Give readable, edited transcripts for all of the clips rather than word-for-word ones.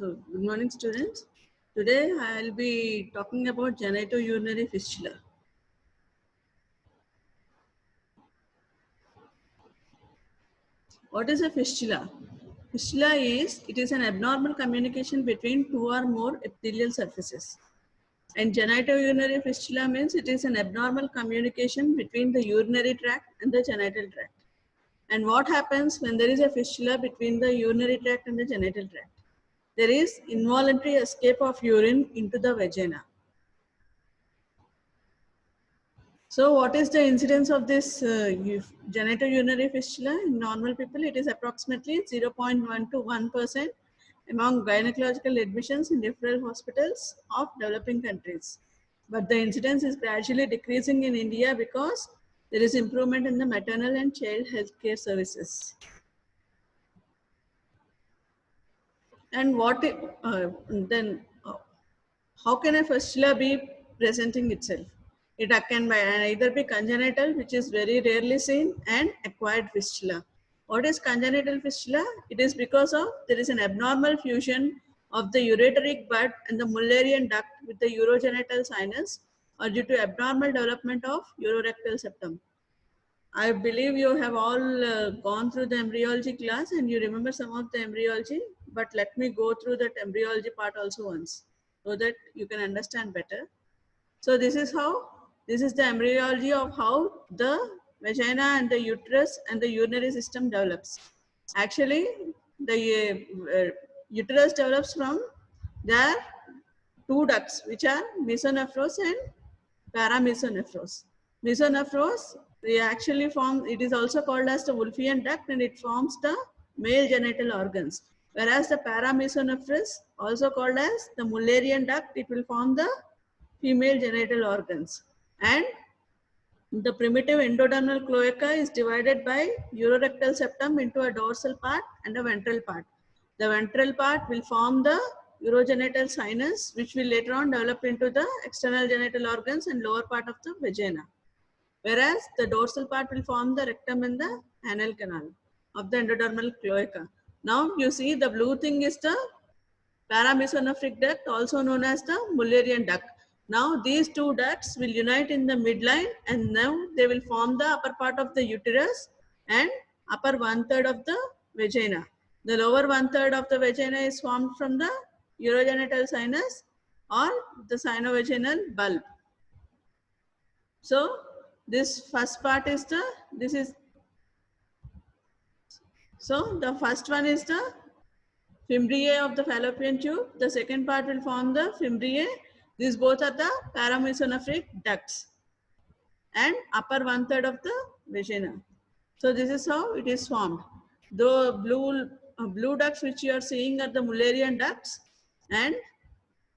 So, good morning, students. Today, I'll be talking about genitourinary fistula. What is a fistula? Fistula is an abnormal communication between two or more epithelial surfaces. And genitourinary fistula means it is an abnormal communication between the urinary tract and the genital tract. And what happens when there is a fistula between the urinary tract and the genital tract? There is involuntary escape of urine into the vagina. So what is the incidence of this genitourinary fistula in normal people? It is approximately 0.1 to 1% among gynecological admissions in referral hospitals of developing countries. But the incidence is gradually decreasing in India because there is improvement in the maternal and child health care services. And how can a fistula be presenting itself? It can either be congenital, which is very rarely seen, and acquired fistula. What is congenital fistula? It is because of there is an abnormal fusion of the ureteric bud and the Mullerian duct with the urogenital sinus, or due to abnormal development of urorectal septum. I believe you have all gone through the embryology class and you remember some of the embryology, but let me go through that embryology part also once so that you can understand better. So this is the embryology of how the vagina and the uterus and the urinary system develops. Actually, the uterus develops from there two ducts which are mesonephros and paramesonephros. Mesonephros, they actually form, it is also called as the Wolffian duct and it forms the male genital organs. Whereas the paramesonephros, also called as the Mullerian duct, it will form the female genital organs. And the primitive endodermal cloaca is divided by urorectal septum into a dorsal part and a ventral part. The ventral part will form the urogenital sinus, which will later on develop into the external genital organs and lower part of the vagina. Whereas the dorsal part will form the rectum and the anal canal of the endodermal cloaca. Now you see the blue thing is the paramesonephric duct, also known as the Mullerian duct. Now these two ducts will unite in the midline and now they will form the upper part of the uterus and upper 1/3 of the vagina. The lower 1/3 of the vagina is formed from the urogenital sinus or the sinovaginal bulb. So this first part is the first one is the fimbriae of the fallopian tube. The second part will form the fimbriae. These both are the paramesonephric ducts and upper 1/3 of the vagina. So this is how it is formed. The blue ducts which you are seeing are the Mullerian ducts and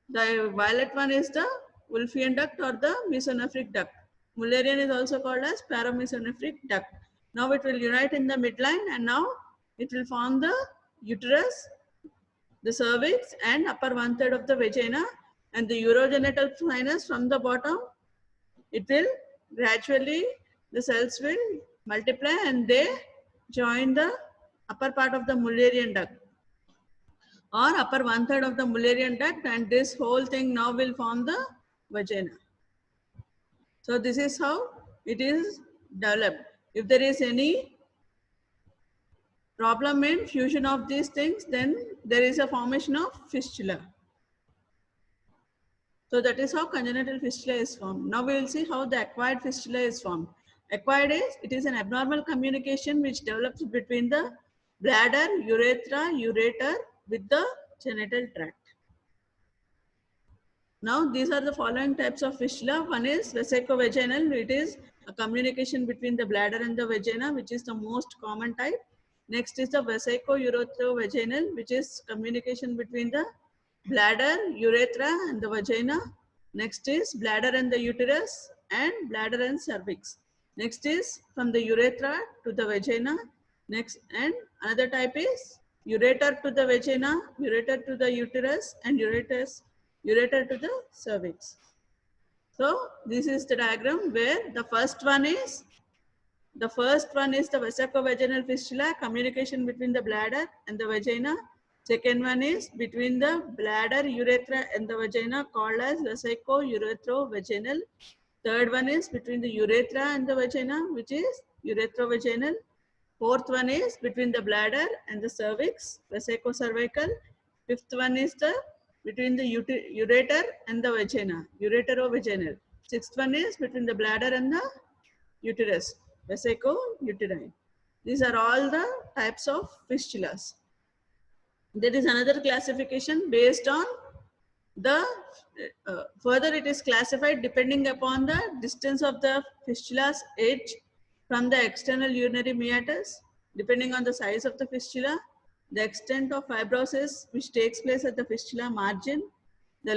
the violet one is the Wolffian duct or the mesonephric duct. Mullerian is also called as paramesonephric duct. Now it will unite in the midline and now it will form the uterus, the cervix and upper 1/3 of the vagina and the urogenital sinus from the bottom. It will gradually, the cells will multiply and they join the upper part of the Mullerian duct or upper 1/3 of the Mullerian duct and this whole thing now will form the vagina. So this is how it is developed. If there is any problem in fusion of these things, then there is a formation of fistula. So that is how congenital fistula is formed. Now we will see how the acquired fistula is formed. Acquired it is an abnormal communication which develops between the bladder, urethra, ureter with the genital tract. Now these are the following types of fistula. One is vesicovaginal. It is a communication between the bladder and the vagina, which is the most common type. Next is the vesico-ureterovaginal, which is communication between the bladder, urethra and the vagina. Next is bladder and the uterus and bladder and cervix. Next is from the urethra to the vagina. Next and another type is ureter to the vagina, ureter to the uterus and ureter to the cervix. So this is the diagram where the first one is the vesicovaginal fistula, communication between the bladder and the vagina. Second one is between the bladder, urethra and the vagina called as vesico-urethrovaginal. Third one is between the urethra and the vagina, which is urethrovaginal. Fourth one is between the bladder and the cervix, vesicocervical. Fifth one is the between the ureter and the vagina, ureterovaginal. Sixth one is between the bladder and the uterus, vesico-uterine. These are all the types of fistulas. There is another classification based on the further it is classified depending upon the distance of the fistula's edge from the external urinary meatus, depending on the size of the fistula, the extent of fibrosis which takes place at the fistula margin, the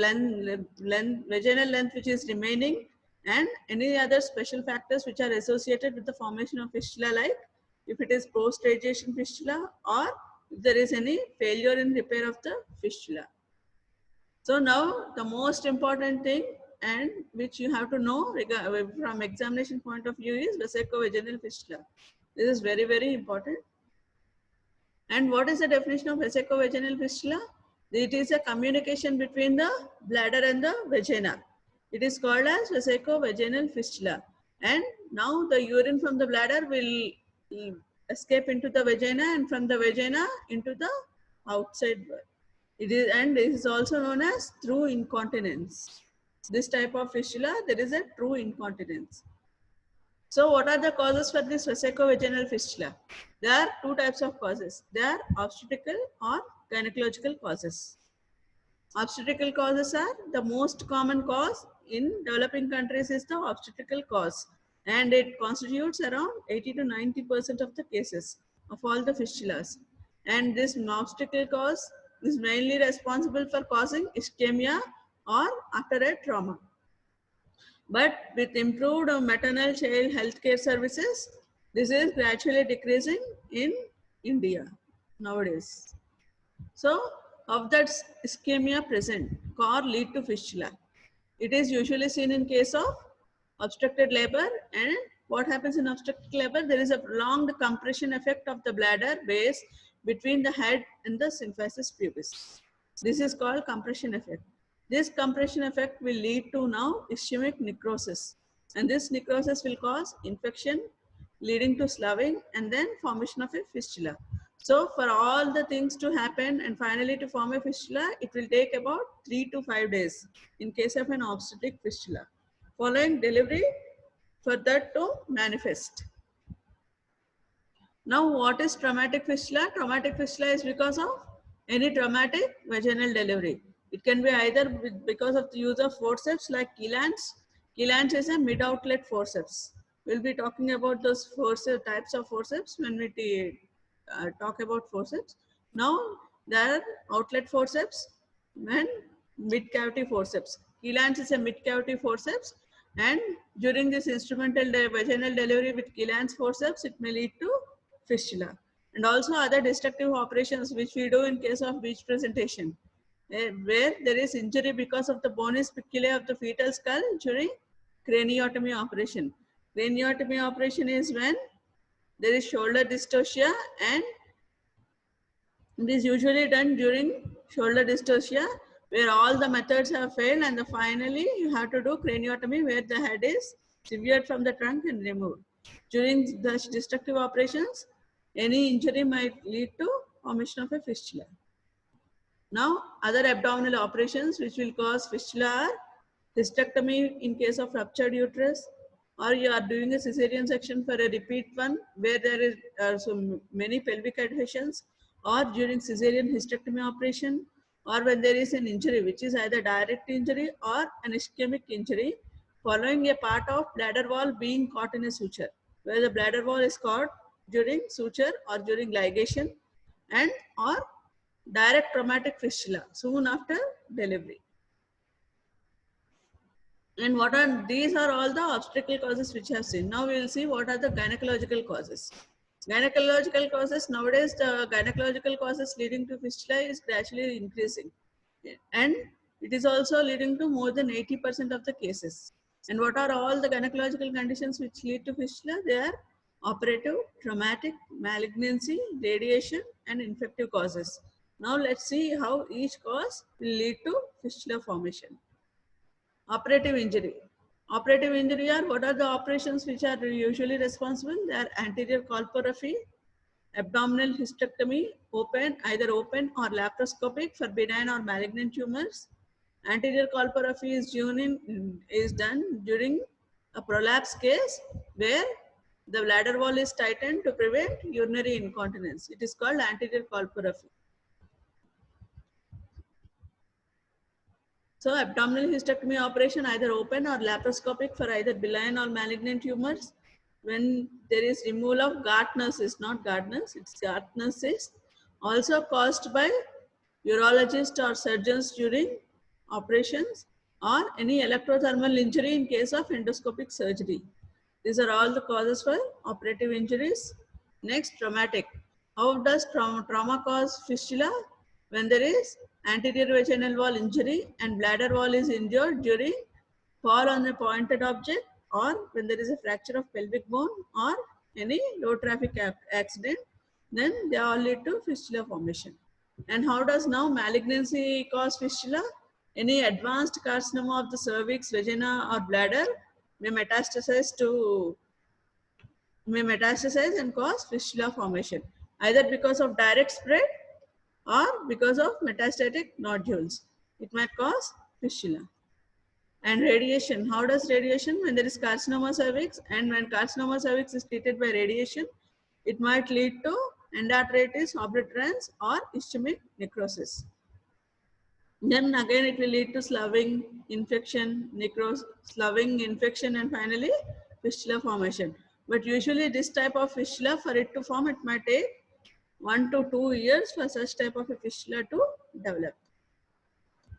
vaginal length which is remaining, and any other special factors which are associated with the formation of fistula, like if it is post-radiation fistula or if there is any failure in repair of the fistula. So now the most important thing and which you have to know from examination point of view is vesicovaginal fistula. This is very, very important. And what is the definition of vesicovaginal fistula? It is a communication between the bladder and the vagina. It is called as vesicovaginal fistula. And now the urine from the bladder will escape into the vagina and from the vagina into the outside world. It is, and it is also known as true incontinence. This type of fistula, there is a true incontinence. So what are the causes for this vesicovaginal fistula? There are two types of causes. They are obstetrical or gynecological causes. Obstetrical causes are the most common cause in developing countries is the obstetrical cause, and it constitutes around 80 to 90% of the cases of all the fistulas. And this obstetrical cause is mainly responsible for causing ischemia or after a trauma. But with improved maternal child healthcare services, this is gradually decreasing in India nowadays. So, of that ischemia present or lead to fistula. It is usually seen in case of obstructed labor, and what happens in obstructed labor? There is a prolonged compression effect of the bladder base between the head and the symphysis pubis. This is called compression effect. This compression effect will lead to now ischemic necrosis, and this necrosis will cause infection leading to sloughing and then formation of a fistula. So for all the things to happen and finally to form a fistula, it will take about 3 to 5 days in case of an obstetric fistula. Following delivery, for that to manifest. Now what is traumatic fistula? Traumatic fistula is because of any traumatic vaginal delivery. It can be either because of the use of forceps like Kielland's. Kielland's is a mid-outlet forceps. We'll be talking about those forceps, types of forceps when we talk about forceps. Now there are outlet forceps and mid-cavity forceps. Kielland's is a mid-cavity forceps, and during this instrumental vaginal delivery with Kielland's forceps, it may lead to fistula. And also other destructive operations which we do in case of breech presentation, where there is injury because of the bony spiculae of the fetal skull during craniotomy operation. Craniotomy operation is when there is shoulder dystocia, and it is usually done during shoulder dystocia where all the methods have failed, and finally you have to do craniotomy where the head is severed from the trunk and removed. During the destructive operations, any injury might lead to formation of a fistula. Now, other abdominal operations which will cause fistula are hysterectomy in case of ruptured uterus, or you are doing a cesarean section for a repeat one where there is so many pelvic adhesions, or during cesarean hysterectomy operation, or when there is an injury which is either direct injury or an ischemic injury following a part of bladder wall being caught in a suture, where the bladder wall is caught during suture or during ligation, and or direct traumatic fistula soon after delivery. And what are these are all the obstetrical causes which I have seen. Now we will see what are the gynecological causes. Gynecological causes, nowadays the gynecological causes leading to fistula is gradually increasing, and it is also leading to more than 80% of the cases. And what are all the gynecological conditions which lead to fistula? They are operative, traumatic, malignancy, radiation and infective causes. Now let's see how each cause will lead to fistula formation. Operative injury. Operative injury are what are the operations which are usually responsible? They are anterior colporrhaphy, abdominal hysterectomy, either open or laparoscopic for benign or malignant tumors. Anterior colporrhaphy is done during a prolapse case where the bladder wall is tightened to prevent urinary incontinence. It is called anterior colporrhaphy. So abdominal hysterectomy operation either open or laparoscopic for either benign or malignant tumors. When there is removal of Gartner cyst, not Gardner's, it's Gartner cyst, also caused by urologists or surgeons during operations, or any electrothermal injury in case of endoscopic surgery. These are all the causes for operative injuries. Next, traumatic. How does trauma cause fistula? When there is anterior vaginal wall injury and bladder wall is injured during fall on a pointed object, or when there is a fracture of pelvic bone or any low traffic accident, then they all lead to fistula formation. And how does now malignancy cause fistula? Any advanced carcinoma of the cervix, vagina or bladder may metastasize and cause fistula formation, either because of direct spread or because of metastatic nodules. It might cause fistula. And radiation. How does radiation? When there is carcinoma cervix, and when carcinoma cervix is treated by radiation, it might lead to endarteриtis obliterans or ischemic necrosis. Then again it will lead to sloughing, infection, necrosis, sloughing, infection, and finally fistula formation. But usually this type of fistula, for it to form, it might take 1 to 2 years for such type of a fistula to develop.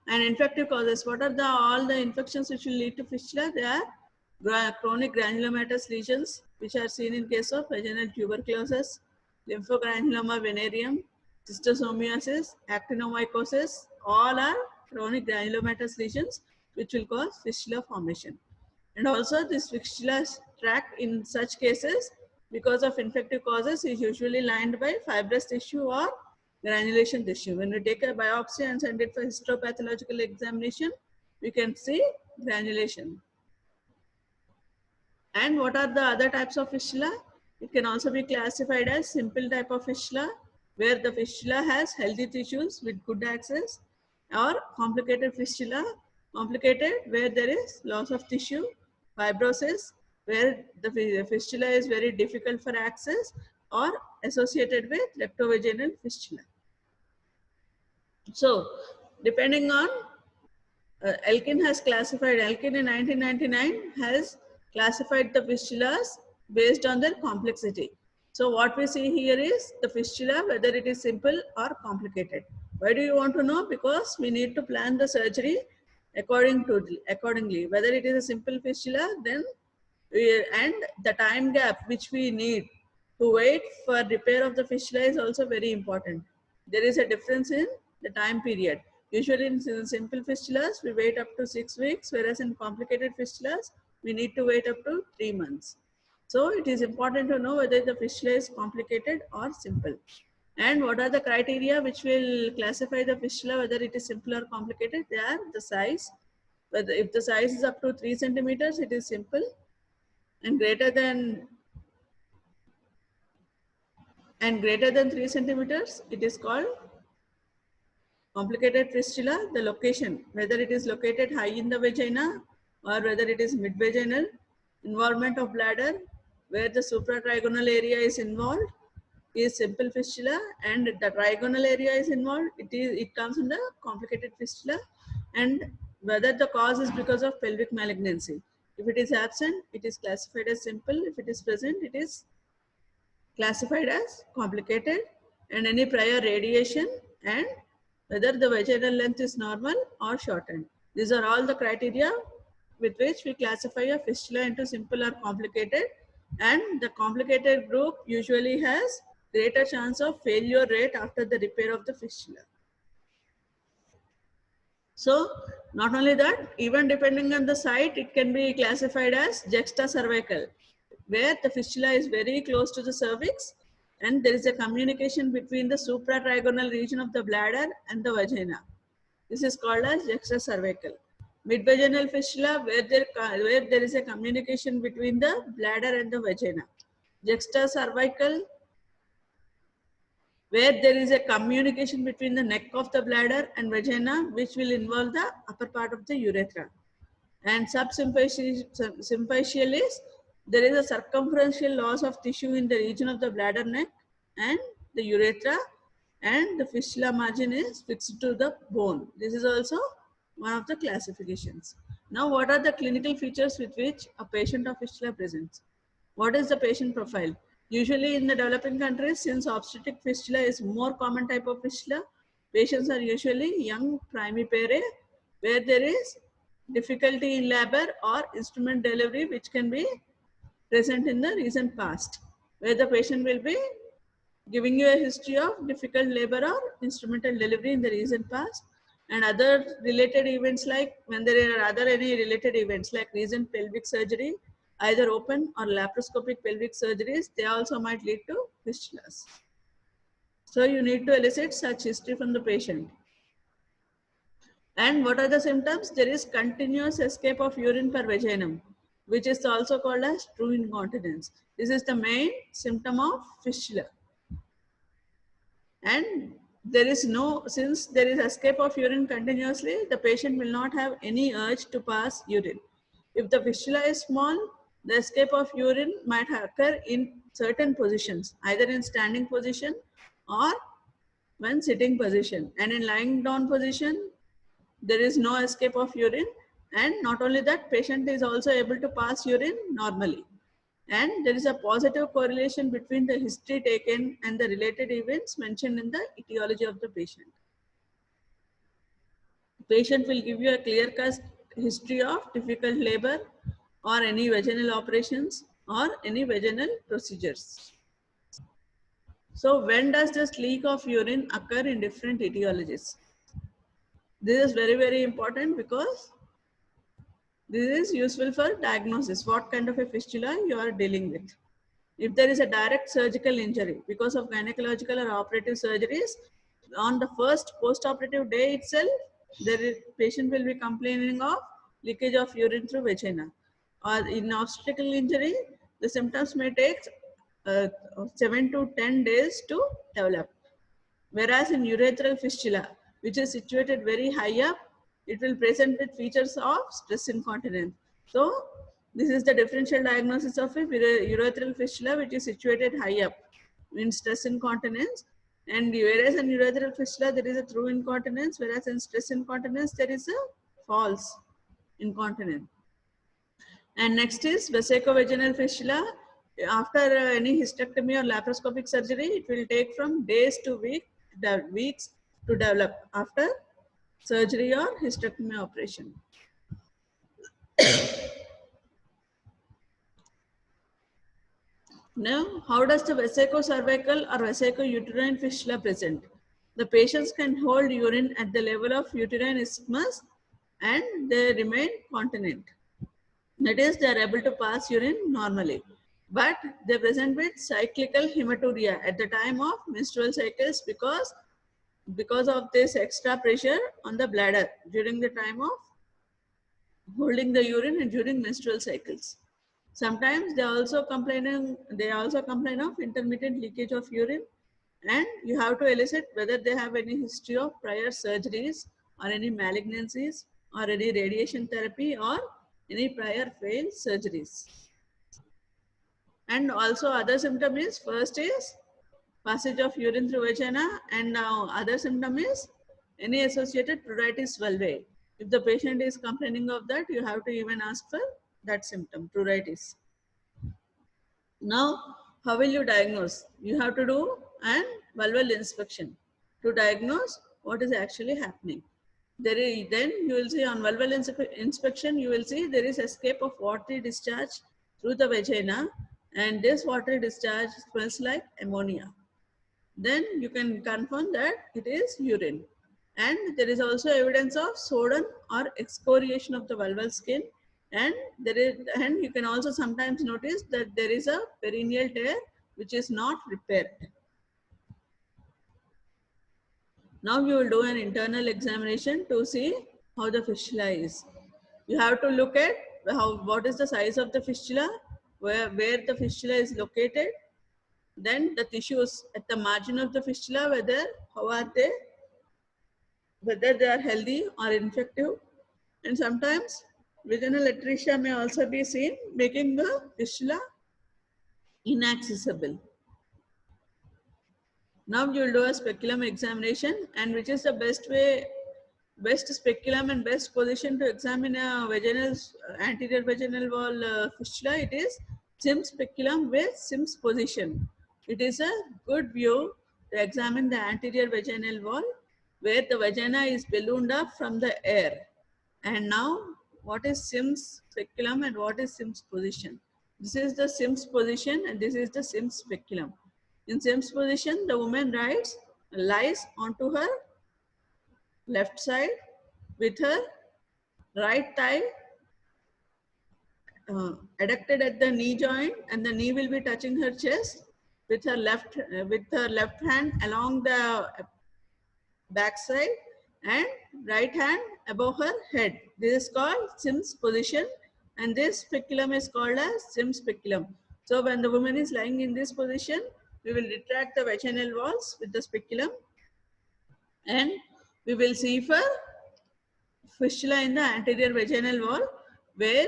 And infective causes. What are all the infections which will lead to fistula? They are chronic granulomatous lesions, which are seen in case of vaginal tuberculosis, lymphogranuloma venereum, schistosomiasis, actinomycosis. All are chronic granulomatous lesions which will cause fistula formation. And also this fistula tract in such cases, because of infective causes, is usually lined by fibrous tissue or granulation tissue. When we take a biopsy and send it for histopathological examination, we can see granulation. And what are the other types of fistula? It can also be classified as simple type of fistula, where the fistula has healthy tissues with good access, or complicated fistula, complicated where there is loss of tissue, fibrosis, where the fistula is very difficult for access, or associated with rectovaginal fistula. So, depending on Elkin has classified, Elkin in 1999 has classified the fistulas based on their complexity. So what we see here is the fistula, whether it is simple or complicated. Why do you want to know? Because we need to plan the surgery accordingly. Whether it is a simple fistula, then and the time gap which we need to wait for repair of the fistula is also very important. There is a difference in the time period. Usually in simple fistulas, we wait up to 6 weeks, whereas in complicated fistulas, we need to wait up to 3 months. So it is important to know whether the fistula is complicated or simple. And what are the criteria which will classify the fistula, whether it is simple or complicated? They are the size. But if the size is up to 3 centimeters, it is simple. And greater than 3 centimeters, it is called complicated fistula. The location, whether it is located high in the vagina or whether it is mid-vaginal, involvement of bladder, where the supratrigonal area is involved, is simple fistula, and the trigonal area is involved, it comes under complicated fistula. And whether the cause is because of pelvic malignancy. If it is absent, it is classified as simple. If it is present, it is classified as complicated. And any prior radiation, and whether the vaginal length is normal or shortened. These are all the criteria with which we classify a fistula into simple or complicated. And the complicated group usually has greater chance of failure rate after the repair of the fistula. So not only that, even depending on the site, it can be classified as juxtacervical, where the fistula is very close to the cervix, And there is a communication between the supratrigonal region of the bladder and the vagina. This is called as juxtacervical. Midvaginal fistula, where there is a communication between the bladder and the vagina. Juxtacervical, where there is a communication between the neck of the bladder and vagina, which will involve the upper part of the urethra. And subsymphysial is there is a circumferential loss of tissue in the region of the bladder neck and the urethra, and the fistula margin is fixed to the bone. This is also one of the classifications. Now, what are the clinical features with which a patient of fistula presents? What is the patient profile? Usually in the developing countries, since obstetric fistula is more common type of fistula, patients are usually young primipare, where there is difficulty in labor or instrument delivery, which can be present in the recent past, where the patient will be giving you a history of difficult labor or instrumental delivery in the recent past, and other related events, like when there are other any related events like recent pelvic surgery, either open or laparoscopic pelvic surgeries, they also might lead to fistulas. So you need to elicit such history from the patient. And what are the symptoms? There is continuous escape of urine per vaginum, which is also called as true incontinence. This is the main symptom of fistula. And there is no, since there is escape of urine continuously, the patient will not have any urge to pass urine. If the fistula is small, the escape of urine might occur in certain positions, either in standing position or when sitting position. And in lying down position, there is no escape of urine. And not only that, patient is also able to pass urine normally. And there is a positive correlation between the history taken and the related events mentioned in the etiology of the patient. Patient will give you a clear-cut history of difficult labor or any vaginal operations or any vaginal procedures. So when does this leak of urine occur in different etiologies? This is very, very important because this is useful for diagnosis, what kind of a fistula you are dealing with. If there is a direct surgical injury because of gynecological or operative surgeries, on the first post-operative day itself, the patient will be complaining of leakage of urine through vagina. Or in obstetrical injury, the symptoms may take uh, 7 to 10 days to develop. Whereas in urethral fistula, which is situated very high up, it will present with features of stress incontinence. So this is the differential diagnosis of a urethral fistula, which is situated high up in stress incontinence. And whereas in urethral fistula, there is a true incontinence, whereas in stress incontinence, there is a false incontinence. And next is vesicovaginal fistula. After any hysterectomy or laparoscopic surgery, it will take from days to weeks to develop after surgery or hysterectomy operation. Now, how does the vesicocervical or vesicouterine fistula present? The patients can hold urine at the level of uterine isthmus and they remain continent. That is, they are able to pass urine normally. But they present with cyclical hematuria at the time of menstrual cycles because of this extra pressure on the bladder during the time of holding the urine and during menstrual cycles. Sometimes they also complain of intermittent leakage of urine, and you have to elicit whether they have any history of prior surgeries or any malignancies or any radiation therapy or any prior failed surgeries. And also other symptom is, first is passage of urine through vagina, and now other symptom is any associated pruritus vulvae. If the patient is complaining of that, you have to even ask for that symptom, pruritus. Now, how will you diagnose? You have to do an vulval inspection to diagnose what is actually happening. Then you will see on vulval inspection, you will see there is escape of watery discharge through the vagina, and this watery discharge smells like ammonia. Then you can confirm that it is urine. And there is also evidence of sodden or excoriation of the vulval skin, and you can also sometimes notice that there is a perineal tear which is not repaired. Now you will do an internal examination to see how the fistula is. You have to look at what is the size of the fistula, where the fistula is located, then the tissues at the margin of the fistula, how are they, whether they are healthy or infective, and sometimes vaginal atresia may also be seen, making the fistula inaccessible. Now you will do a speculum examination, and which is the best speculum and best position to examine a anterior vaginal wall fistula. It is Sims speculum with Sims position. It is a good view to examine the anterior vaginal wall where the vagina is ballooned up from the air. And now, what is Sims speculum and what is Sims position? This is the Sims position and this is the Sims speculum. In Sims position, the woman lies onto her left side with her right thigh adducted at the knee joint, and the knee will be touching her chest with her left hand along the backside and right hand above her head. This is called Sims position, and this speculum is called as Sims speculum. So when the woman is lying in this position, we will retract the vaginal walls with the speculum, and we will see for fistula in the anterior vaginal wall, where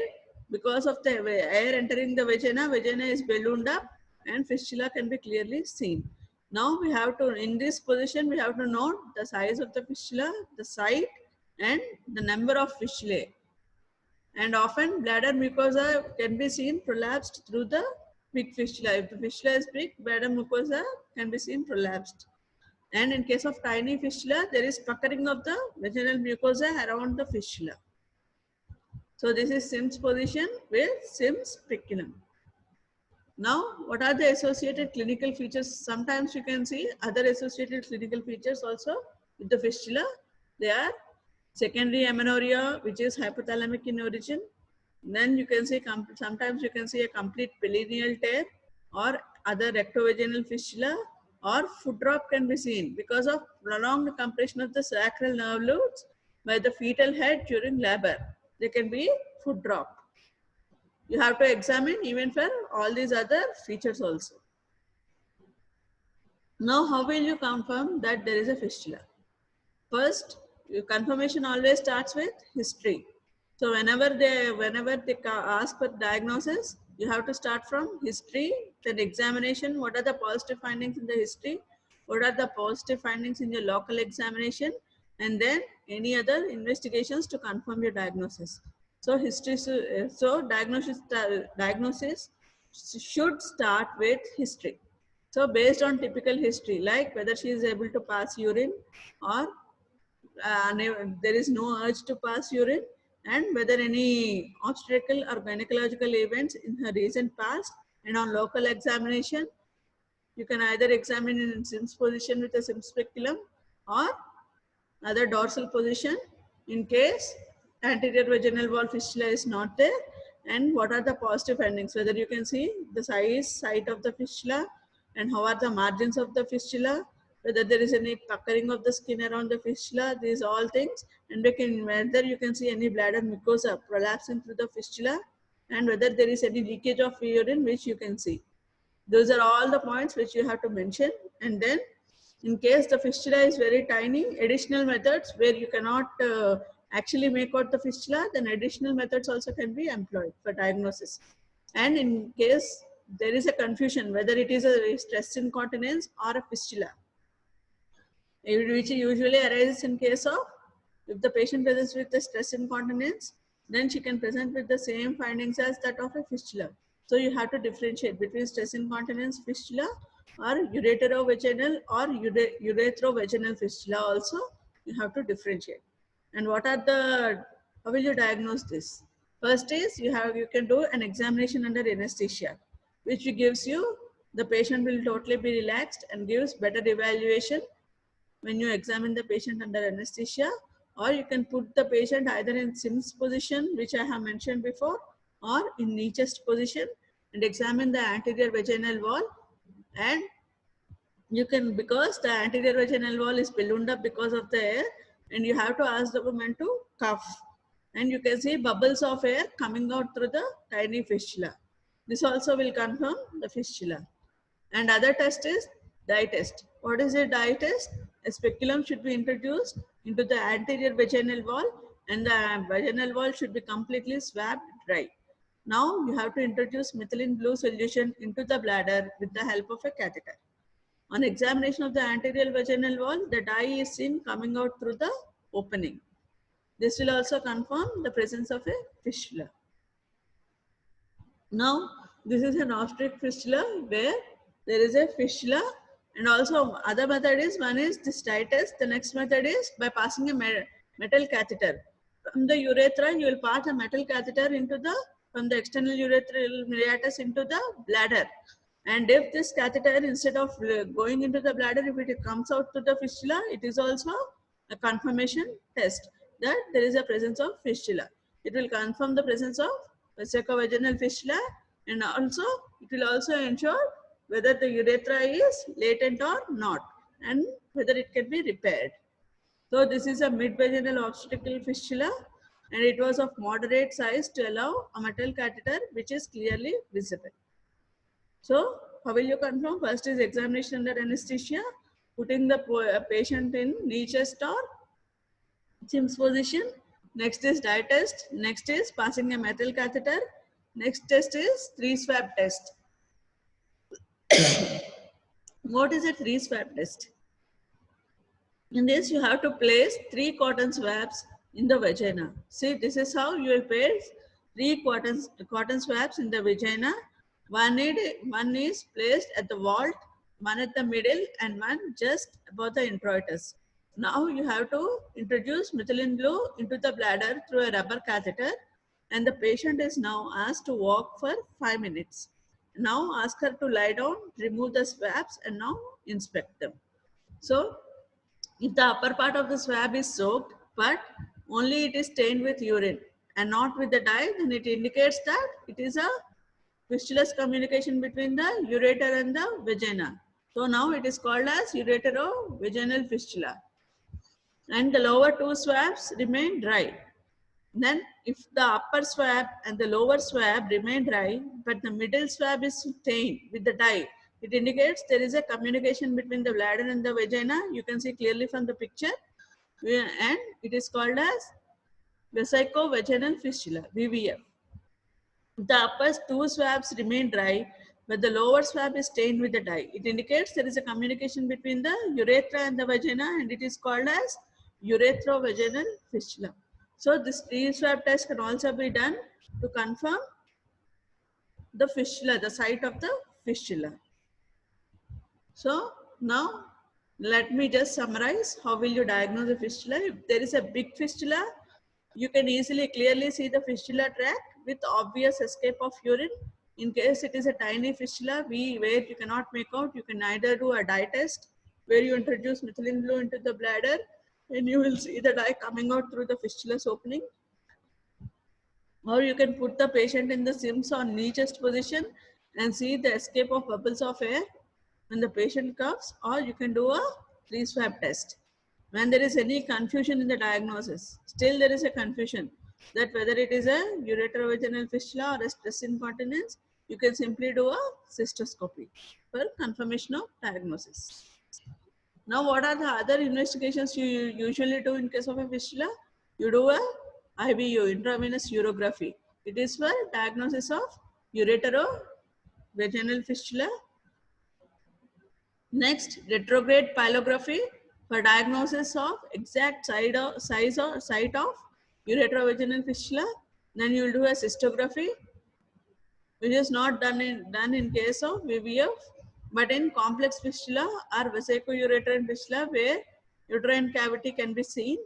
because of the air entering the vagina is ballooned up and fistula can be clearly seen. Now we have to, in this position, we have to note the size of the fistula, the site, and the number of fistulae. And often bladder mucosa can be seen prolapsed through the big fistula. If the fistula is big, bladder mucosa can be seen prolapsed. And in case of tiny fistula, there is puckering of the vaginal mucosa around the fistula. So this is Sims position with Sims speculum. Now, what are the associated clinical features? Sometimes you can see other associated clinical features also with the fistula. They are secondary amenorrhea, which is hypothalamic in origin. Then you can see, sometimes you can see a complete perineal tear or other rectovaginal fistula, or foot drop can be seen because of prolonged compression of the sacral nerve roots by the fetal head during labor. There can be foot drop. You have to examine even for all these other features also. Now, how will you confirm that there is a fistula? First, your confirmation always starts with history. So whenever they ask for diagnosis, you have to start from history, then examination. What are the positive findings in the history? What are the positive findings in your local examination? And then any other investigations to confirm your diagnosis. So diagnosis should start with history. So based on typical history, like whether she is able to pass urine or there is no urge to pass urine, and whether any obstetrical or gynecological events in her recent past, and on local examination, you can either examine in Sims position with a Sims speculum or other dorsal position in case anterior vaginal wall fistula is not there. And what are the positive findings? Whether you can see the site of the fistula and how are the margins of the fistula, whether there is any puckering of the skin around the fistula, these all things, and whether you can see any bladder mucosa prolapsing through the fistula, and whether there is any leakage of urine which you can see. Those are all the points which you have to mention. And then in case the fistula is very tiny, additional methods where you cannot actually make out the fistula, then additional methods also can be employed for diagnosis. And in case there is a confusion whether it is a stress incontinence or a fistula, which usually arises in case of, if the patient presents with the stress incontinence, then she can present with the same findings as that of a fistula. So you have to differentiate between stress incontinence fistula or ureterovaginal or ureterovaginal fistula also. You have to differentiate. And what are the, how will you diagnose this? First is you can do an examination under anesthesia, which gives you, the patient will totally be relaxed and gives better evaluation when you examine the patient under anesthesia. Or you can put the patient either in Sims position, which I have mentioned before, or in knee chest position, and examine the anterior vaginal wall And you can, because the anterior vaginal wall is ballooned up because of the air, and you have to ask the woman to cough, and you can see bubbles of air coming out through the tiny fistula. This also will confirm the fistula. And other test is dye test. What is a dye test? A speculum should be introduced into the anterior vaginal wall, and the vaginal wall should be completely swabbed dry. Now you have to introduce methylene blue solution into the bladder with the help of a catheter. On examination of the anterior vaginal wall, the dye is seen coming out through the opening. This will also confirm the presence of a fistula. Now, this is an obstetric fistula where there is a fistula, and also other method is, one is this dye test. The next method is by passing a metal catheter. From the urethra, you will pass a metal catheter into the, from the external urethral meatus into the bladder. And if this catheter, instead of going into the bladder, if it comes out to the fistula, it is also a confirmation test that there is a presence of fistula. It will confirm the presence of vesicovaginal fistula, and also it will also ensure whether the urethra is latent or not, and whether it can be repaired. So this is a mid-vaginal obstetrical fistula, and it was of moderate size to allow a metal catheter which is clearly visible. So how will you confirm? First is examination under anesthesia, putting the patient in knee chest or Sims position. Next is dye test. Next is passing a metal catheter. Next test is 3-swab test. What is a 3-swab test? In this, you have to place 3 cotton swabs in the vagina. See, this is how you will place 3 cotton swabs in the vagina. One is placed at the vault, one at the middle, and one just above the introitus. Now you have to introduce methylene blue into the bladder through a rubber catheter, and the patient is now asked to walk for 5 minutes. Now ask her to lie down, remove the swabs, and now inspect them. So if the upper part of the swab is soaked, but only it is stained with urine and not with the dye, then it indicates that it is a fistulous communication between the ureter and the vagina. So now it is called as ureterovaginal fistula. And the lower 2 swabs remain dry. Then if the upper swab and the lower swab remain dry, but the middle swab is stained with the dye, it indicates there is a communication between the bladder and the vagina. You can see clearly from the picture. And it is called as vesicovaginal fistula, VVF. The upper 2 swabs remain dry, but the lower swab is stained with the dye. It indicates there is a communication between the urethra and the vagina, and it is called as ureterovaginal fistula. So this 3-swab test can also be done to confirm the fistula, the site of the fistula. So now let me just summarize how will you diagnose a fistula. If there is a big fistula, you can easily clearly see the fistula tract with obvious escape of urine. In case it is a tiny fistula where you cannot make out, you can either do a dye test where you introduce methylene blue into the bladder and you will see the dye coming out through the fistula's opening. Or you can put the patient in the Sims or knee chest position and see the escape of bubbles of air when the patient coughs, or you can do a 3-swab test. When there is any confusion in the diagnosis, still there is a confusion that whether it is a ureterovaginal fistula or a stress incontinence, you can simply do a cystoscopy for confirmation of diagnosis. Now, what are the other investigations you usually do in case of a fistula? You do a IVU, intravenous urography. It is for diagnosis of ureterovaginal fistula. Next, retrograde pyelography for diagnosis of exact size or site of ureterovaginal fistula. Then you will do a cystography, which is not done in case of VVF, but in complex fistula or vesicoureteral fistula where uterine cavity can be seen,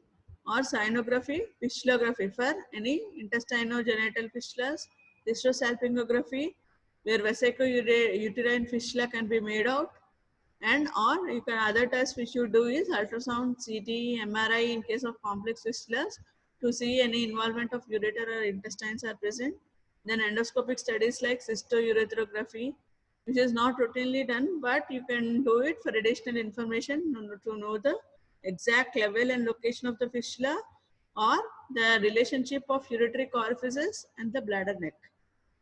or sinography, fistulography for any intestinogenital fistulas, cystosalpingography where vesicouterine fistula can be made out, and or you can other tests which you do is ultrasound, CT, MRI in case of complex fistulas to see any involvement of ureter or intestines are present. Then endoscopic studies like cystourethrography which is not routinely done, but you can do it for additional information to know the exact level and location of the fistula or the relationship of ureteric orifices and the bladder neck.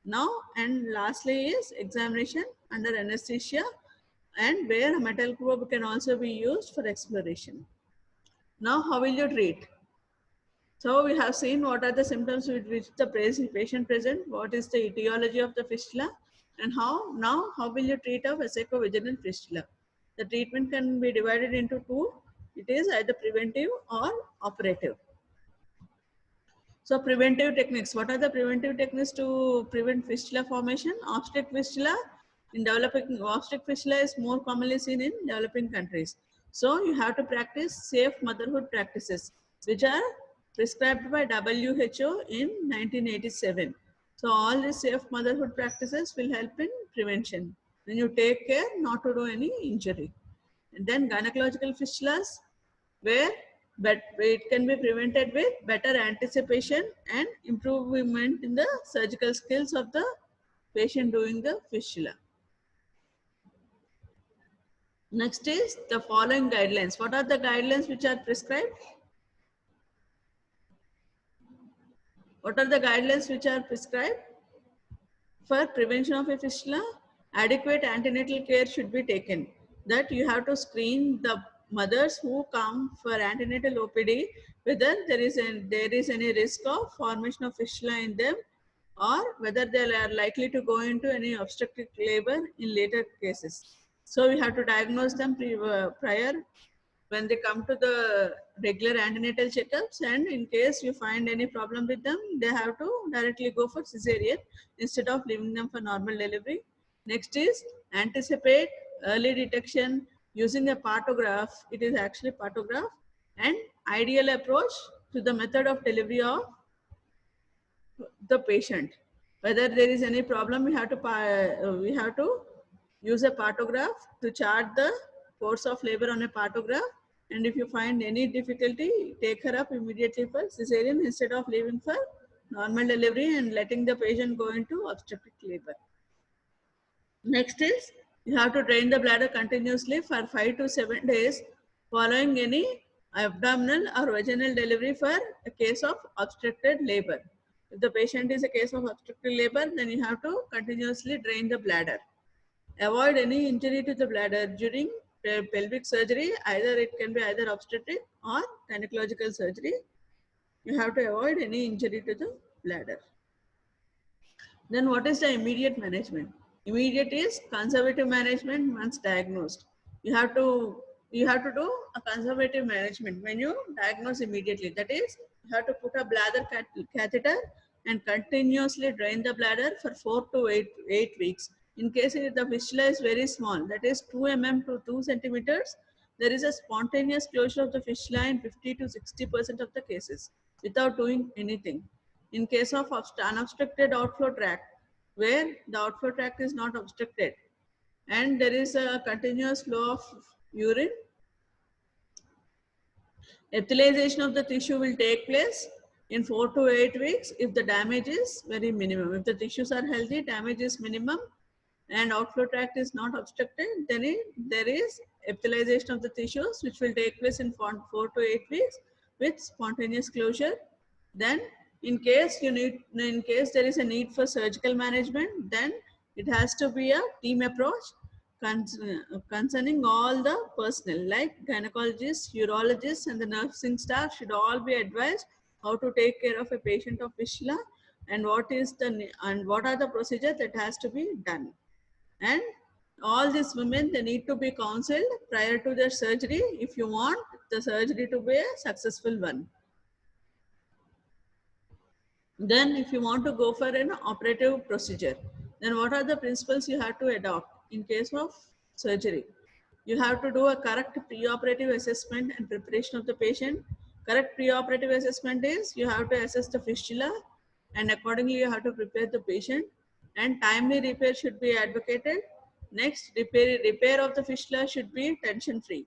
Now, and lastly is examination under anesthesia, and where a metal probe can also be used for exploration. Now, how will you treat? So we have seen what are the symptoms with which the patient present, what is the etiology of the fistula, and how will you treat a vesicovaginal fistula? The treatment can be divided into two. It is either preventive or operative. So preventive techniques. What are the preventive techniques to prevent fistula formation? Obstetric fistula in developing obstetric fistula is more commonly seen in developing countries. So you have to practice safe motherhood practices, which are prescribed by WHO in 1987. So all these safe motherhood practices will help in prevention. When you take care not to do any injury. And then gynecological fistulas, where but it can be prevented with better anticipation and improvement in the surgical skills of the patient doing the fistula. Next is the following guidelines. What are the guidelines which are prescribed? What are the guidelines which are prescribed for prevention of a fistula? Adequate antenatal care should be taken. That you have to screen the mothers who come for antenatal OPD whether there is any risk of formation of fistula in them, or whether they are likely to go into any obstetric labor in later cases. So we have to diagnose them prior when they come to the regular antenatal checkups, and in case you find any problem with them, they have to directly go for cesarean instead of leaving them for normal delivery. Next is anticipate early detection using a partograph. It is actually partograph, and ideal approach to the method of delivery of the patient. Whether there is any problem, we have to use a partograph to chart the course of labor on a partograph. And if you find any difficulty, take her up immediately for cesarean instead of leaving for normal delivery and letting the patient go into obstetric labor. Next is you have to drain the bladder continuously for 5 to 7 days following any abdominal or vaginal delivery for a case of obstructed labor. If the patient is a case of obstructed labor, then you have to continuously drain the bladder. Avoid any injury to the bladder during pelvic surgery. Either it can be either obstetric or gynecological surgery. You have to avoid any injury to the bladder. Then what is the immediate management? Immediate is conservative management once diagnosed. You have to do a conservative management when you diagnose immediately. That is, you have to put a bladder catheter and continuously drain the bladder for 4 to 8 weeks. In case the fistula is very small, that is 2 mm to 2 centimeters, there is a spontaneous closure of the fistula in 50 to 60% of the cases without doing anything. In case of unobstructed outflow tract, where the outflow tract is not obstructed and there is a continuous flow of urine, epithelialization of the tissue will take place in 4 to 8 weeks if the damage is very minimum. If the tissues are healthy, damage is minimum and outflow tract is not obstructed, then there is epithelialization of the tissues which will take place in 4 to 8 weeks with spontaneous closure. Then in case there is a need for surgical management, then it has to be a team approach concerning all the personnel like gynecologists, urologists, and the nursing staff should all be advised how to take care of a patient of fistula and what are the procedures that has to be done. And all these women, they need to be counseled prior to their surgery if you want the surgery to be a successful one. Then if you want to go for an operative procedure, then what are the principles you have to adopt in case of surgery? You have to do a correct preoperative assessment and preparation of the patient. Correct preoperative assessment is you have to assess the fistula and accordingly you have to prepare the patient, and timely repair should be advocated. Next, repair of the fistula should be tension free,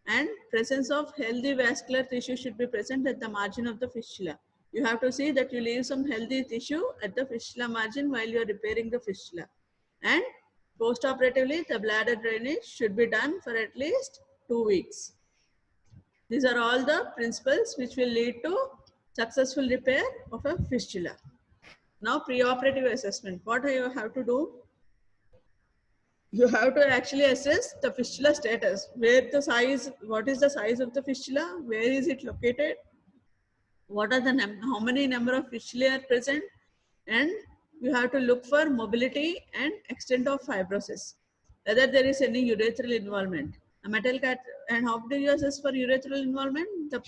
and presence of healthy vascular tissue should be present at the margin of the fistula. You have to see that you leave some healthy tissue at the fistula margin while you are repairing the fistula. And Post-operatively, the bladder drainage should be done for at least 2 weeks. These are all the principles which will lead to successful repair of a fistula. Now, preoperative assessment. What do you have to do? You have to actually assess the fistula status. Where the size, what is the size of the fistula? Where is it located? What are the how many number of fistulae are present? And you have to look for mobility and extent of fibrosis. Whether there is any urethral involvement. A metal cat, and how do you assess for urethral involvement? The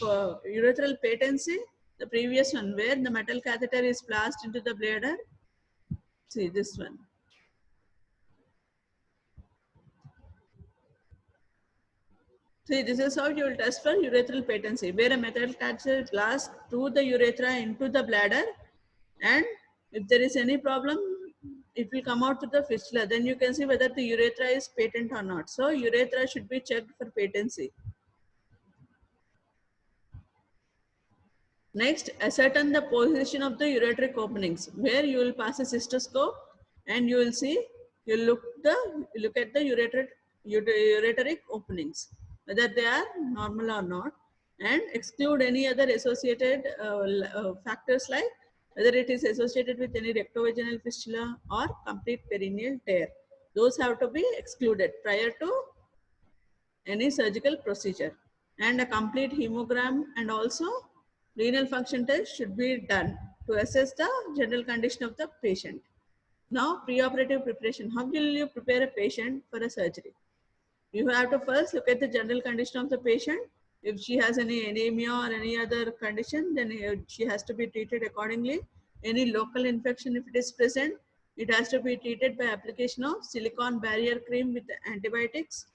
urethral patency, the previous one, where the metal catheter is placed into the bladder. See this one. See, this is how you will test for urethral patency, where a metal catheter is placed through the urethra into the bladder, and if there is any problem, it will come out to the fistula. Then you can see whether the urethra is patent or not. So, urethra should be checked for patency. Next, ascertain the position of the ureteric openings, where you will pass a cystoscope and you will see, you look at the ureteric openings, whether they are normal or not, and exclude any other associated factors like whether it is associated with any rectovaginal fistula or complete perineal tear. Those have to be excluded prior to any surgical procedure. And a complete hemogram and also renal function test should be done to assess the general condition of the patient. Now, preoperative preparation. How will you prepare a patient for a surgery? You have to first look at the general condition of the patient. If she has any anemia or any other condition, then she has to be treated accordingly. Any local infection, if it is present, it has to be treated by application of silicone barrier cream with antibiotics.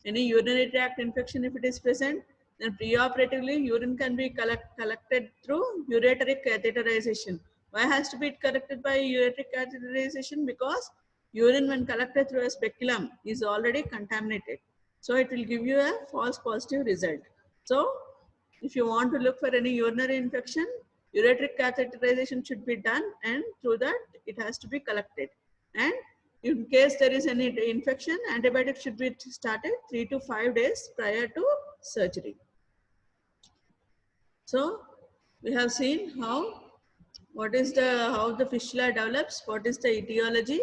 Any urinary tract infection, if it is present, then preoperatively urine can be collected through ureteric catheterization. Why has to be collected by ureteric catheterization? Because urine, when collected through a speculum, is already contaminated. So it will give you a false positive result. So if you want to look for any urinary infection, ureteric catheterization should be done, and through that it has to be collected. And in case there is any infection, antibiotics should be started 3 to 5 days prior to surgery. So we have seen how the fistula develops, what is the etiology,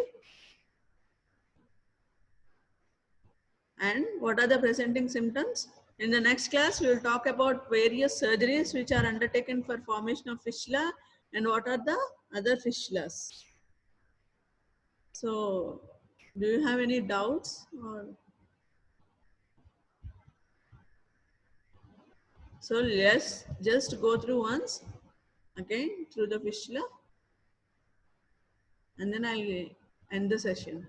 and what are the presenting symptoms. In the next class, we will talk about various surgeries which are undertaken for formation of fistula and what are the other fistulas. So, do you have any doubts? So, let's just go through once again through the fistula, and then I'll end the session.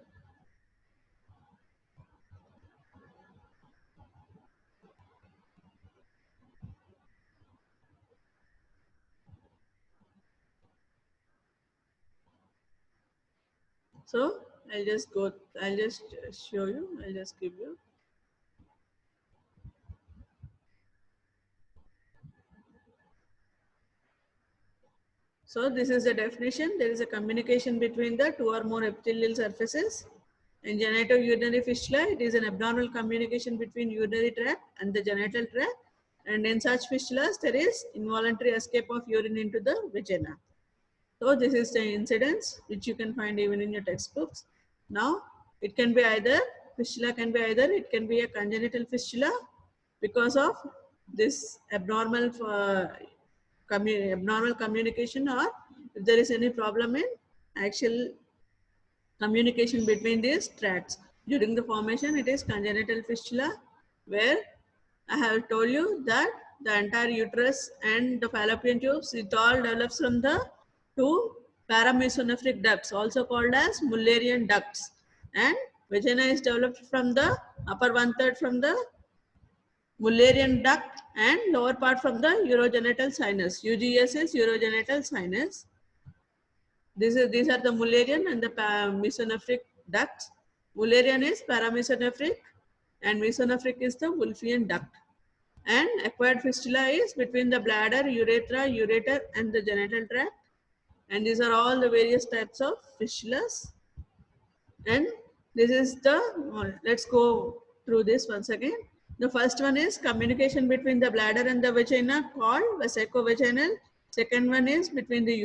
So I'll just show you, I'll just give you. So this is the definition. There is a communication between the two or more epithelial surfaces. In genitourinary fistula, it is an abnormal communication between urinary tract and the genital tract. And in such fistulas, there is involuntary escape of urine into the vagina. So this is the incidence which you can find even in your textbooks. Now, it can be either, fistula can be either, it can be a congenital fistula because of this abnormal communication, or if there is any problem in actual communication between these tracts. During the formation, it is congenital fistula, where I have told you that the entire uterus and the fallopian tubes, it all develops from the two paramesonephric ducts, also called as Mullerian ducts, and vagina is developed from the upper 1/3 from the Mullerian duct and lower part from the urogenital sinus. UGS is urogenital sinus. These are the Mullerian and the mesonephric ducts. Mullerian is paramesonephric and mesonephric is the Wolffian duct. And acquired fistula is between the bladder, urethra, ureter and the genital tract. And these are all the various types of fistulas. And This is the, let's go through this once again. The first one is communication between the bladder and the vagina called vesicovaginal. Second one is between the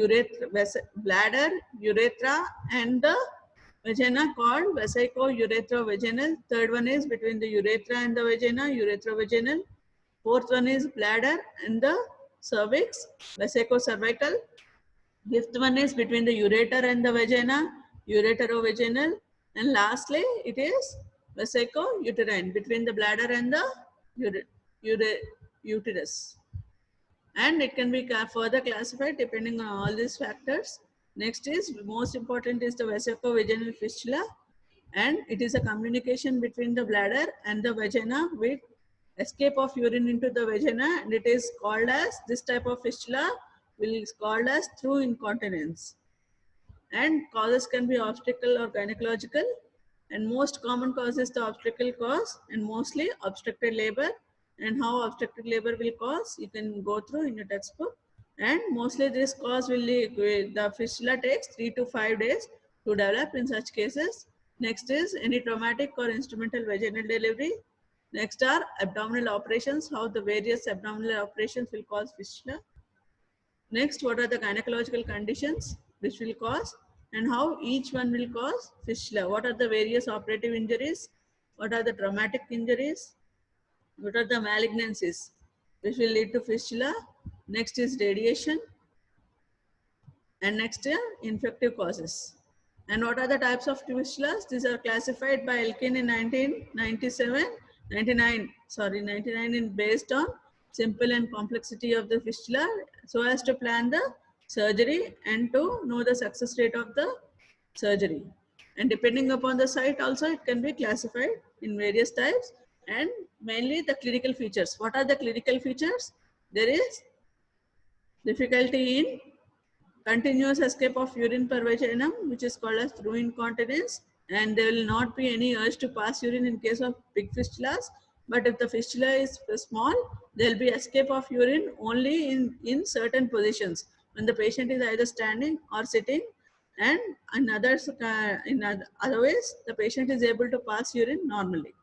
bladder, urethra and the vagina called vesico-urethrovaginal. Third one is between the urethra and the vagina, urethrovaginal. Fourth one is bladder and the cervix, vesicocervical. Fifth one is between the ureter and the vagina, ureterovaginal. And lastly, it is vesico-uterine, between the bladder and the uterus. And it can be further classified depending on all these factors. Next is, most important is the vesicovaginal fistula, and it is a communication between the bladder and the vagina with escape of urine into the vagina, and it is called as, this type of fistula will is called as through incontinence. And causes can be obstetrical or gynecological, and most common cause is the obstetrical cause, and mostly obstructed labor. And how obstructed labor will cause, you can go through in your textbook. And mostly this cause will, the fistula takes 3 to 5 days to develop in such cases. Next is any traumatic or instrumental vaginal delivery. Next are abdominal operations, how the various abdominal operations will cause fistula. Next, what are the gynecological conditions which will cause, and how each one will cause fistula? What are the various operative injuries? What are the traumatic injuries? What are the malignancies which will lead to fistula? Next is radiation. And next, infective causes. And what are the types of fistulas? These are classified by Elkin in 1999 in based on simple and complexity of the fistula, so as to plan the surgery and to know the success rate of the surgery. And depending upon the site also, it can be classified in various types, and mainly the clinical features. What are the clinical features? There is difficulty in continuous escape of urine per vaginum, which is called as through incontinence, and there will not be any urge to pass urine in case of big fistulas. But if the fistula is small, there will be escape of urine only in certain positions, when the patient is either standing or sitting, and in others, other ways, the patient is able to pass urine normally.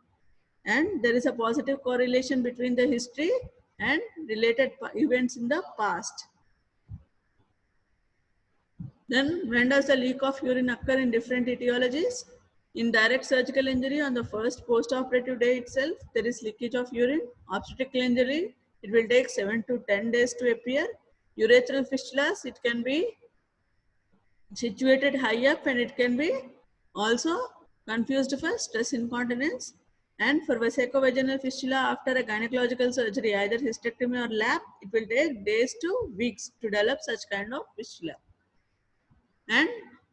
And there is a positive correlation between the history and related events in the past. Then, when does the leak of urine occur in different etiologies? In direct surgical injury, on the first post-operative day itself, there is leakage of urine. Obstetrical injury, it will take 7 to 10 days to appear. Urethral fistulas, it can be situated high up, and it can be also confused for stress incontinence. And for vesicovaginal fistula, after a gynecological surgery, either hysterectomy or lap, it will take days to weeks to develop such kind of fistula. And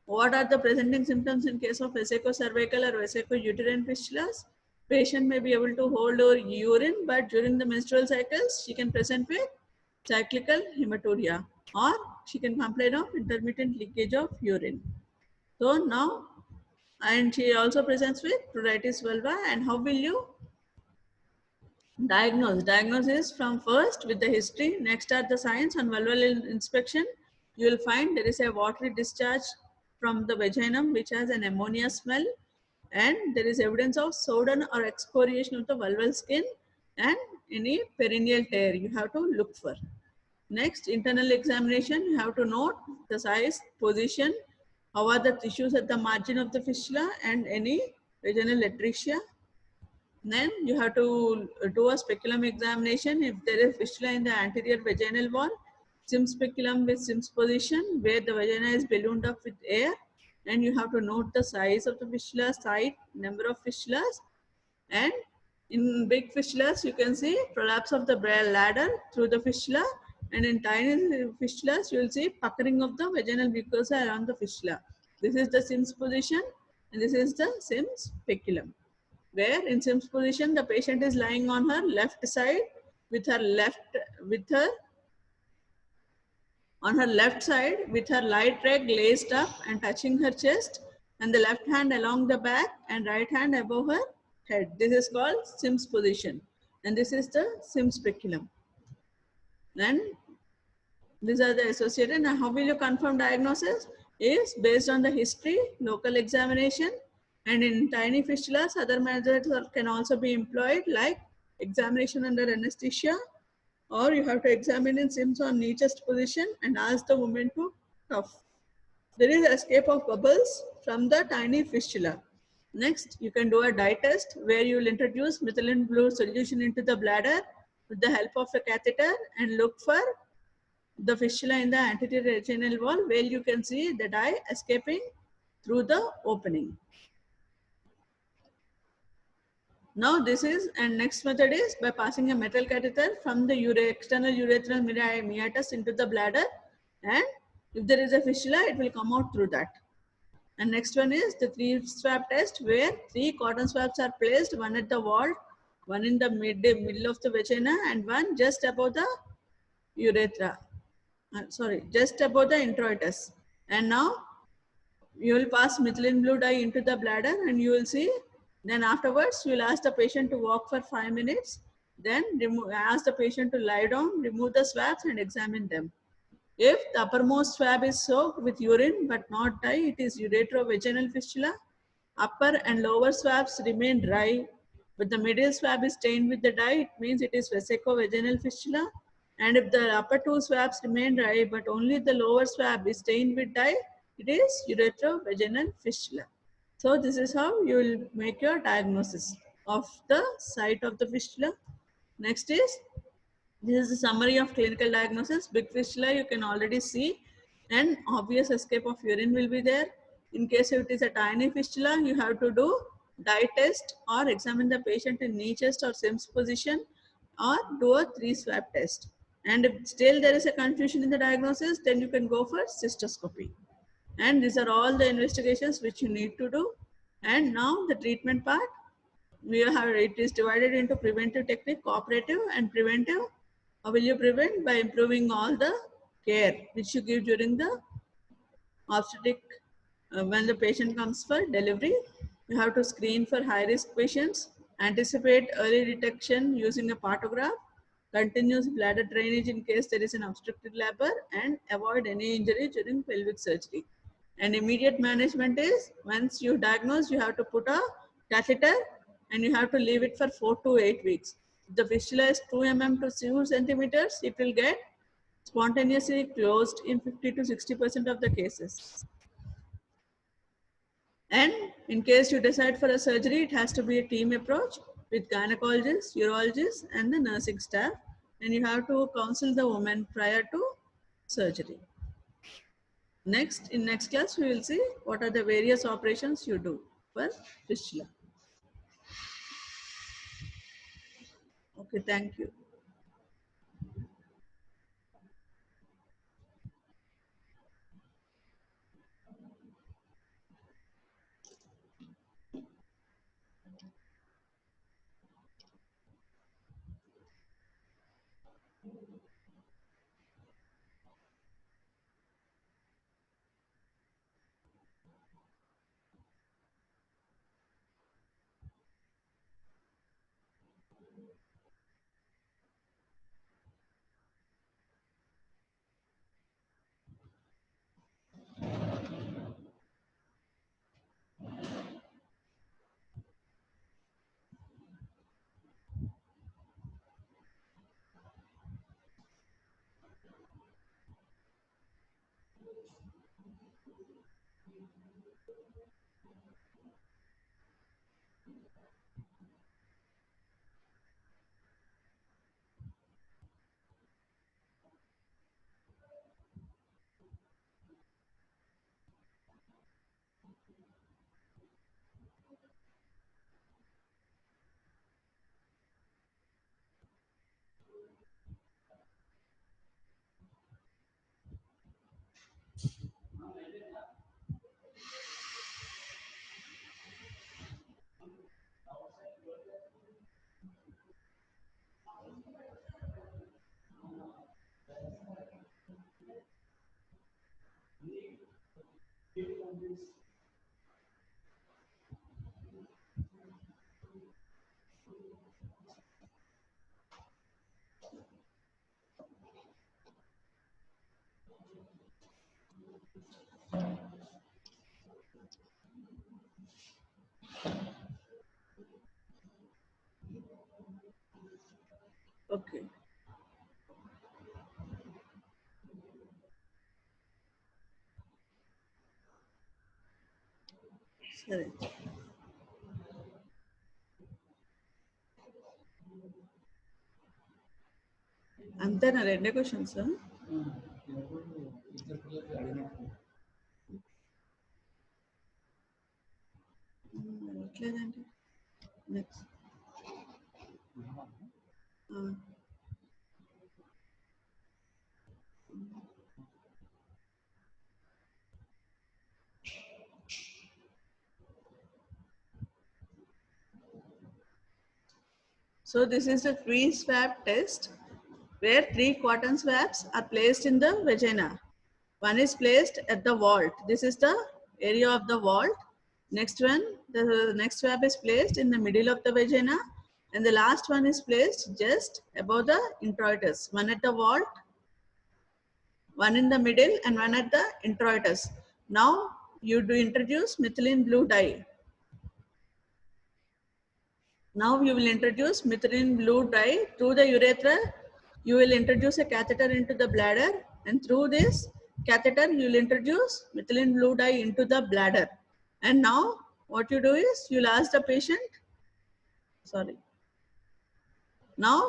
what are the presenting symptoms in case of vesicocervical or vesico-uterine fistulas? Patient may be able to hold her urine, but during the menstrual cycles, she can present with cyclical hematuria, or she can complain of intermittent leakage of urine. So now, and she also presents with pruritus vulva. And how will you diagnose? Diagnosis from first with the history. Next are the signs. On vulval inspection, you will find there is a watery discharge from the vaginum which has an ammonia smell, and there is evidence of sodden or excoriation of the vulval skin, and any perineal tear you have to look for. Next, internal examination, you have to note the size, position, how are the tissues at the margin of the fistula, and any vaginal atresia. Then you have to do a speculum examination if there is fistula in the anterior vaginal wall, Sims speculum with Sims position where the vagina is ballooned up with air, and you have to note the size of the fistula, site, number of fistulas. And in big fistulas, you can see prolapse of the bladder through the fistula, and in tiny fistulas, you will see puckering of the vaginal mucosa around the fistula. This is the Sims position, and this is the Sims speculum, where in Sims position the patient is lying on her left side with her on her left side with her right leg laced up and touching her chest, and the left hand along the back and right hand above her head. This is called Sims position, and this is the Sims speculum. Then these are the associated. Now, how will you confirm diagnosis? Is based on the history, local examination, And in tiny fistulas, other methods can also be employed, like examination under anesthesia, or you have to examine in Sims on knee chest position and ask the woman to cough. There is escape of bubbles from the tiny fistula. Next, you can do a dye test where you will introduce methylene blue solution into the bladder with the help of a catheter and look for the fistula in the anterior vaginal wall where you can see the dye escaping through the opening. Now this is, and next method is by passing a metal catheter from the external urethral meatus into the bladder, and if there is a fistula, it will come out through that. And next one is the 3-swab test, where 3 cotton swabs are placed, one at the wall, one in the middle of the vagina, and one just above the urethra. Just above the introitus. And now you will pass methylene blue dye into the bladder and you will see. Then afterwards, you will ask the patient to walk for 5 minutes. Then ask the patient to lie down, remove the swabs and examine them. If the uppermost swab is soaked with urine but not dye, it is ureterovaginal fistula. Upper and lower swabs remain dry, but the middle swab is stained with the dye, it means it is vesicovaginal fistula. And if the upper 2 swabs remain dry, but only the lower swab is stained with dye, it is ureterovaginal fistula. So this is how you will make your diagnosis of the site of the fistula. Next is, this is a summary of clinical diagnosis. Big fistula you can already see, and obvious escape of urine will be there. In case if it is a tiny fistula, you have to do dye test or examine the patient in knee chest or Sims position, or do a 3-swab test. And if still there is a confusion in the diagnosis, then you can go for cystoscopy. And these are all the investigations which you need to do. And now the treatment part, we have, it is divided into preventive technique, cooperative and preventive. How will you prevent? By improving all the care which you give during the obstetric, when the patient comes for delivery. You have to screen for high risk patients, anticipate early detection using a partograph, continuous bladder drainage in case there is an obstructed labor, and avoid any injury during pelvic surgery. And immediate management is, once you diagnose, you have to put a catheter and you have to leave it for 4 to 8 weeks. If the fistula is 2 mm to 2 centimeters, it will get spontaneously closed in 50 to 60% of the cases. And in case you decide for a surgery, it has to be a team approach with gynecologists, urologists, and the nursing staff. And you have to counsel the woman prior to surgery. Next, in next class, we will see what are the various operations you do for fistula. Okay, thank you. Okay. Sorry. అంతేనా రెండే questions? రావట్లేదండి. Next. So this is a free swab test where 3 cotton swabs are placed in the vagina. One is placed at the vault. This is the area of the vault. Next one, the next swab is placed in the middle of the vagina, and the last one is placed just above the introitus. One at the vault, one in the middle, and one at the introitus. Now you do introduce methylene blue dye. Now you will introduce methylene blue dye through the urethra. You will introduce a catheter into the bladder, and through this catheter you will introduce methylene blue dye into the bladder. And now what you do is you will ask the patient, sorry. Now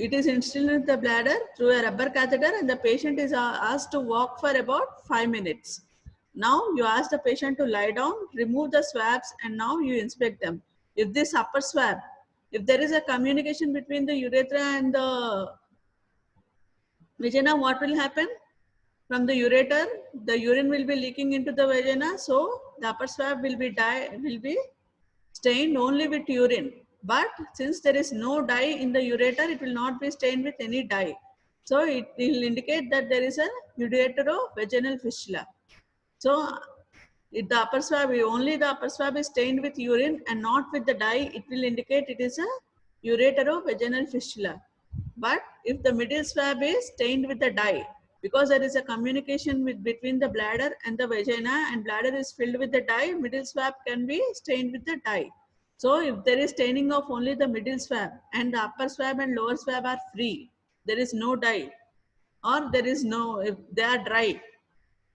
it is instilled in the bladder through a rubber catheter, and the patient is asked to walk for about 5 minutes. Now you ask the patient to lie down, remove the swabs, and now you inspect them. If this upper swab, if there is a communication between the urethra and the vagina, what will happen? From the ureter, the urine will be leaking into the vagina, so the upper swab will be stained only with urine. But since there is no dye in the ureter, it will not be stained with any dye. So it will indicate that there is a ureterovaginal fistula. So if the upper swab, only the upper swab is stained with urine and not with the dye, it will indicate it is a ureterovaginal fistula. But if the middle swab is stained with the dye, because there is a communication between the bladder and the vagina, and bladder is filled with the dye, middle swab can be stained with the dye. So if there is staining of only the middle swab and the upper swab and lower swab are free, there is no dye, or there is no, if they are dry,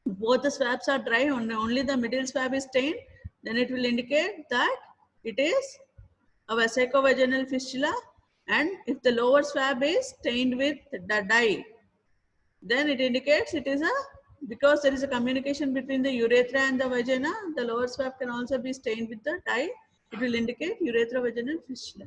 both the swabs are dry, only the middle swab is stained, then it will indicate that it is a vesicovaginal fistula. And if the lower swab is stained with the dye, then it indicates it is a, because there is a communication between the urethra and the vagina, the lower swab can also be stained with the dye. It will indicate urethrovaginal fistula.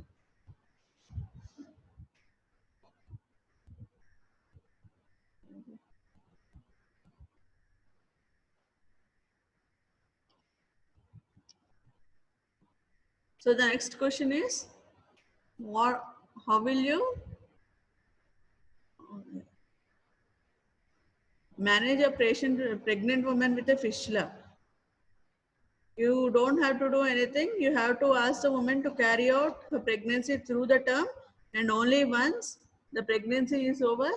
So the next question is, what? How will you manage a pregnant woman with a fistula? You don't have to do anything. You have to ask the woman to carry out her pregnancy through the term, and only once the pregnancy is over,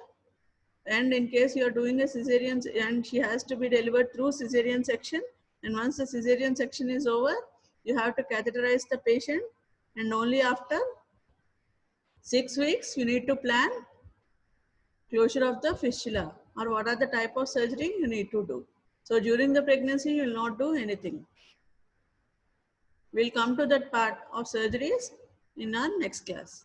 and in case you are doing a cesarean and she has to be delivered through cesarean section, and once the cesarean section is over, you have to catheterize the patient, and only after 6 weeks you need to plan closure of the fistula, or what are the type of surgery you need to do. So during the pregnancy you will not do anything. We'll come to that part of surgeries in our next class.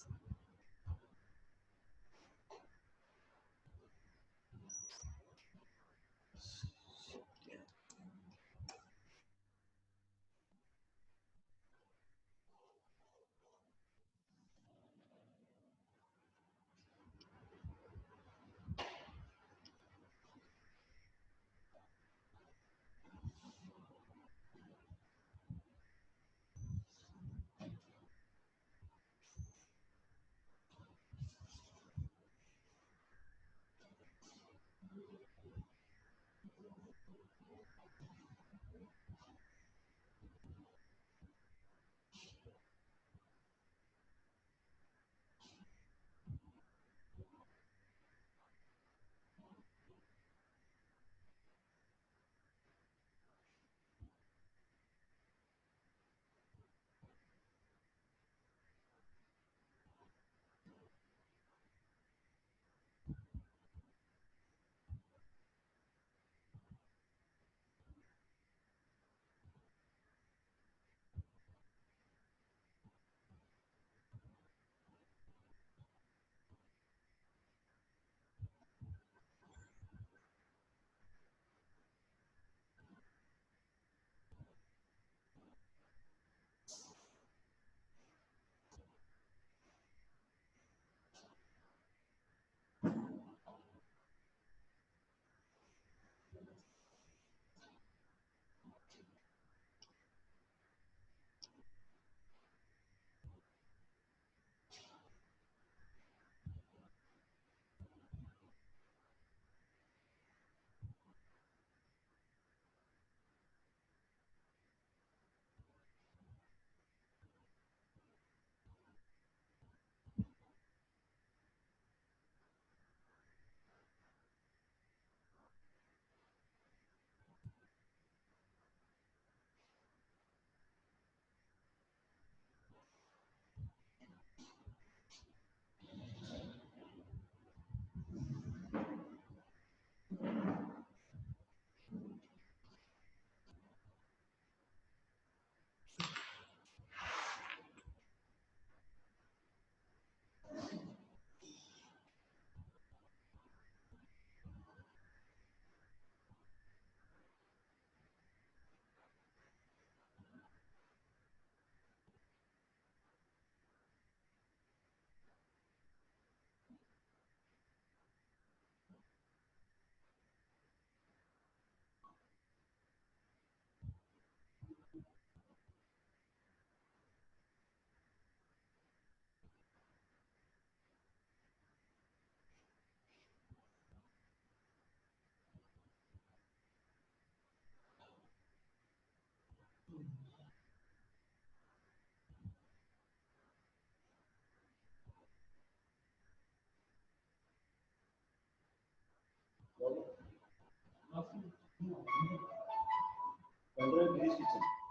Android Gishichen.